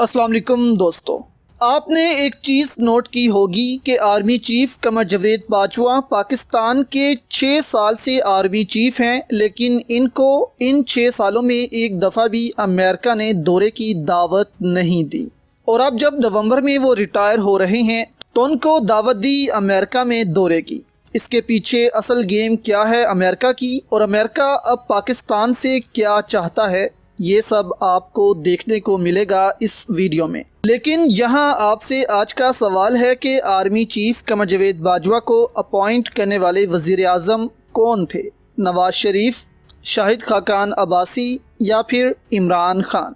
अस्सलाम वालेकुम दोस्तों, आपने एक चीज़ नोट की होगी कि आर्मी चीफ कमर जावेद बाजवा पाकिस्तान के 6 साल से आर्मी चीफ हैं, लेकिन इनको इन 6 सालों में एक दफ़ा भी अमेरिका ने दौरे की दावत नहीं दी। और अब जब नवंबर में वो रिटायर हो रहे हैं तो उनको दावत दी अमेरिका में दौरे की। इसके पीछे असल गेम क्या है अमेरिका की, और अमेरिका अब पाकिस्तान से क्या चाहता है, ये सब आपको देखने को मिलेगा इस वीडियो में। लेकिन यहाँ आपसे आज का सवाल है कि आर्मी चीफ कमर जावेद बाजवा को अपॉइंट करने वाले वज़ीर आज़म कौन थे? नवाज शरीफ, शाहिद खाकान अब्बासी या फिर इमरान खान?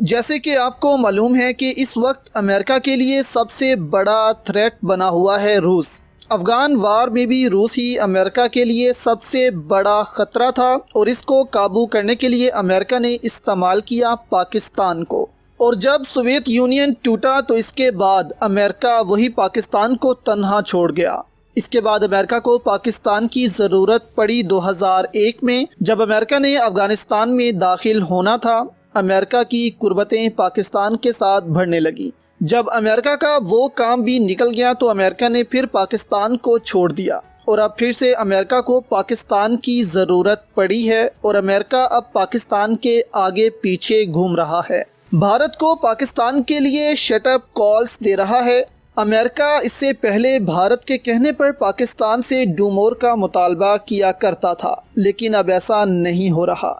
जैसे कि आपको मालूम है कि इस वक्त अमेरिका के लिए सबसे बड़ा थ्रेट बना हुआ है रूस। अफ़गान वार में भी रूस ही अमेरिका के लिए सबसे बड़ा ख़तरा था, और इसको काबू करने के लिए अमेरिका ने इस्तेमाल किया पाकिस्तान को। और जब सोवियत यूनियन टूटा तो इसके बाद अमेरिका वही पाकिस्तान को तन्हा छोड़ गया। इसके बाद अमेरिका को पाकिस्तान की ज़रूरत पड़ी 2001 में, जब अमेरिका ने अफ़गानिस्तान में दाखिल होना था। अमेरिका की कुर्बतें पाकिस्तान के साथ बढ़ने लगी। जब अमेरिका का वो काम भी निकल गया तो अमेरिका ने फिर पाकिस्तान को छोड़ दिया, और अब फिर से अमेरिका को पाकिस्तान की ज़रूरत पड़ी है, और अमेरिका अब पाकिस्तान के आगे पीछे घूम रहा है। भारत को पाकिस्तान के लिए शटअप कॉल्स दे रहा है। अमेरिका इससे पहले भारत के कहने पर पाकिस्तान से डू मोर का मुतालबा किया करता था, लेकिन अब ऐसा नहीं हो रहा।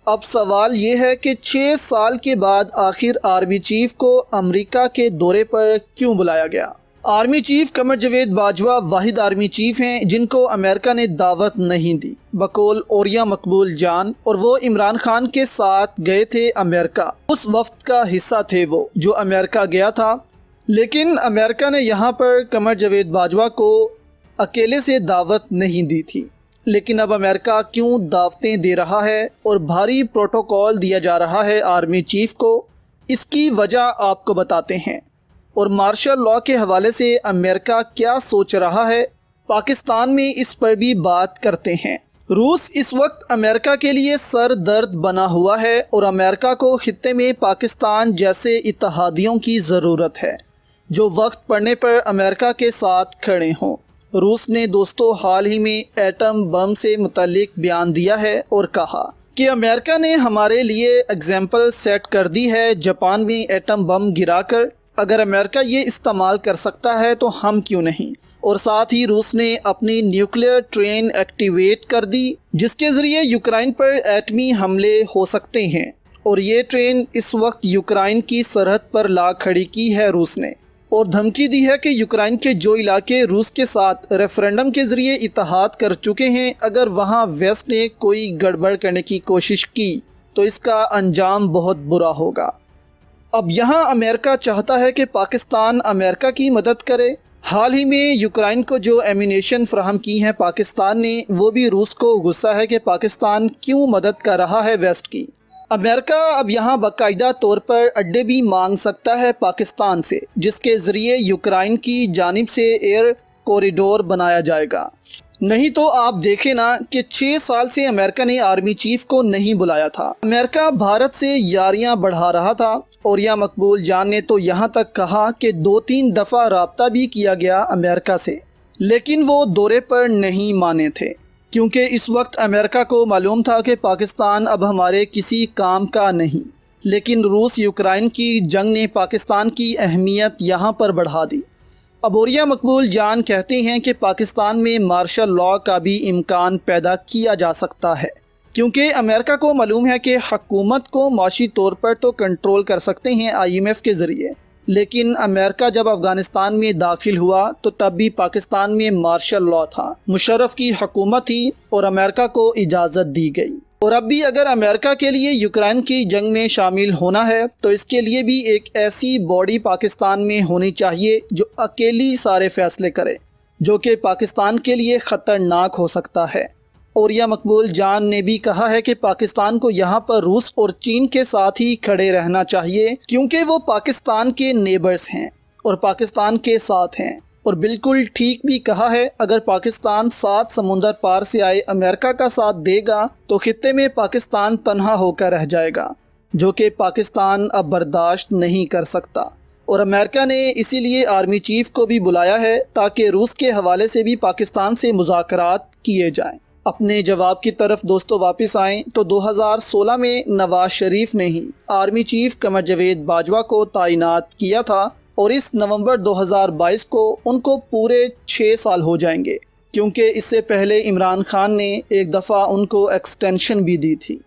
अब सवाल ये है कि 6 साल के बाद आखिर आर्मी चीफ को अमेरिका के दौरे पर क्यों बुलाया गया? आर्मी चीफ कमर जावेद बाजवा वाहिद आर्मी चीफ हैं जिनको अमेरिका ने दावत नहीं दी, बकौल औरिया मकबूल जान, और वो इमरान खान के साथ गए थे अमेरिका। उस वफ्त का हिस्सा थे वो जो अमेरिका गया था। लेकिन अमेरिका ने यहाँ पर कमर जावेद बाजवा को अकेले से दावत नहीं दी थी। लेकिन अब अमेरिका क्यों दावतें दे रहा है और भारी प्रोटोकॉल दिया जा रहा है आर्मी चीफ को, इसकी वजह आपको बताते हैं। और मार्शल लॉ के हवाले से अमेरिका क्या सोच रहा है पाकिस्तान में, इस पर भी बात करते हैं। रूस इस वक्त अमेरिका के लिए सर दर्द बना हुआ है, और अमेरिका को खित्ते में पाकिस्तान जैसे इत्तेहादियों की ज़रूरत है जो वक्त पड़ने पर अमेरिका के साथ खड़े हों। रूस ने दोस्तों हाल ही में एटम बम से मुतल्लिक बयान दिया है और कहा कि अमेरिका ने हमारे लिए एग्जाम्पल सेट कर दी है जापान में एटम बम गिराकर। अगर अमेरिका ये इस्तेमाल कर सकता है तो हम क्यों नहीं? और साथ ही रूस ने अपनी न्यूक्लियर ट्रेन एक्टिवेट कर दी, जिसके ज़रिए यूक्रेन पर एटमी हमले हो सकते हैं। और ये ट्रेन इस वक्त यूक्रेन की सरहद पर ला खड़ी की है रूस ने, और धमकी दी है कि यूक्रेन के जो इलाके रूस के साथ रेफरेंडम के ज़रिए इत्तेहाद कर चुके हैं, अगर वहां वेस्ट ने कोई गड़बड़ करने की कोशिश की तो इसका अंजाम बहुत बुरा होगा। अब यहां अमेरिका चाहता है कि पाकिस्तान अमेरिका की मदद करे। हाल ही में यूक्रेन को जो एम्यूनेशन फराहम की है पाकिस्तान ने, वो भी रूस को गुस्सा है कि पाकिस्तान क्यों मदद कर रहा है वेस्ट की। अमेरिका अब यहाँ बाकायदा तौर पर अड्डे भी मांग सकता है पाकिस्तान से, जिसके ज़रिए यूक्रेन की जानिब से एयर कॉरिडोर बनाया जाएगा। नहीं तो आप देखें ना कि 6 साल से अमेरिका ने आर्मी चीफ को नहीं बुलाया था। अमेरिका भारत से यारियां बढ़ा रहा था। औरिया मकबूल जान ने तो यहाँ तक कहा कि 2-3 दफ़ा रब्ता भी किया गया अमेरिका से, लेकिन वो दौरे पर नहीं माने थे, क्योंकि इस वक्त अमेरिका को मालूम था कि पाकिस्तान अब हमारे किसी काम का नहीं। लेकिन रूस यूक्रेन की जंग ने पाकिस्तान की अहमियत यहाँ पर बढ़ा दी। अब औरिया मकबूल जान कहते हैं कि पाकिस्तान में मार्शल लॉ का भी इम्कान पैदा किया जा सकता है, क्योंकि अमेरिका को मालूम है कि हुकूमत को माशी तौर पर तो कंट्रोल कर सकते हैं IMF के ज़रिए, लेकिन अमेरिका जब अफ़गानिस्तान में दाखिल हुआ तो तब भी पाकिस्तान में मार्शल लॉ था, मुशर्रफ की हुकूमत थी, और अमेरिका को इजाज़त दी गई। और अब भी अगर अमेरिका के लिए यूक्रेन की जंग में शामिल होना है तो इसके लिए भी एक ऐसी बॉडी पाकिस्तान में होनी चाहिए जो अकेली सारे फैसले करे, जो कि पाकिस्तान के लिए ख़तरनाक हो सकता है। औरिया मकबूल जान ने भी कहा है कि पाकिस्तान को यहाँ पर रूस और चीन के साथ ही खड़े रहना चाहिए, क्योंकि वो पाकिस्तान के नेबर्स हैं और पाकिस्तान के साथ हैं। और बिल्कुल ठीक भी कहा है, अगर पाकिस्तान 7 समुंदर पार से आए अमेरिका का साथ देगा तो खित्ते में पाकिस्तान तन्हा होकर रह जाएगा, جو کہ پاکستان اب برداشت نہیں کر سکتا، اور امریکہ نے اسی لیے آرمی چیف کو بھی بلایا ہے تاکہ روس کے حوالے سے بھی پاکستان سے مذاکرات کیے جائیں۔ اپنے جواب کی طرف دوستو واپس آئیں تو 2016 میں نواز شریف نے ہی آرمی چیف قمر جاوید باجوہ کو تعینات کیا تھا، اور اس نومبر 2022 کو ان کو پورے 6 سال ہو جائیں گے، کیونکہ اس سے پہلے عمران خان نے ایک دفعہ ان کو ایکسٹینشن بھی دی تھی۔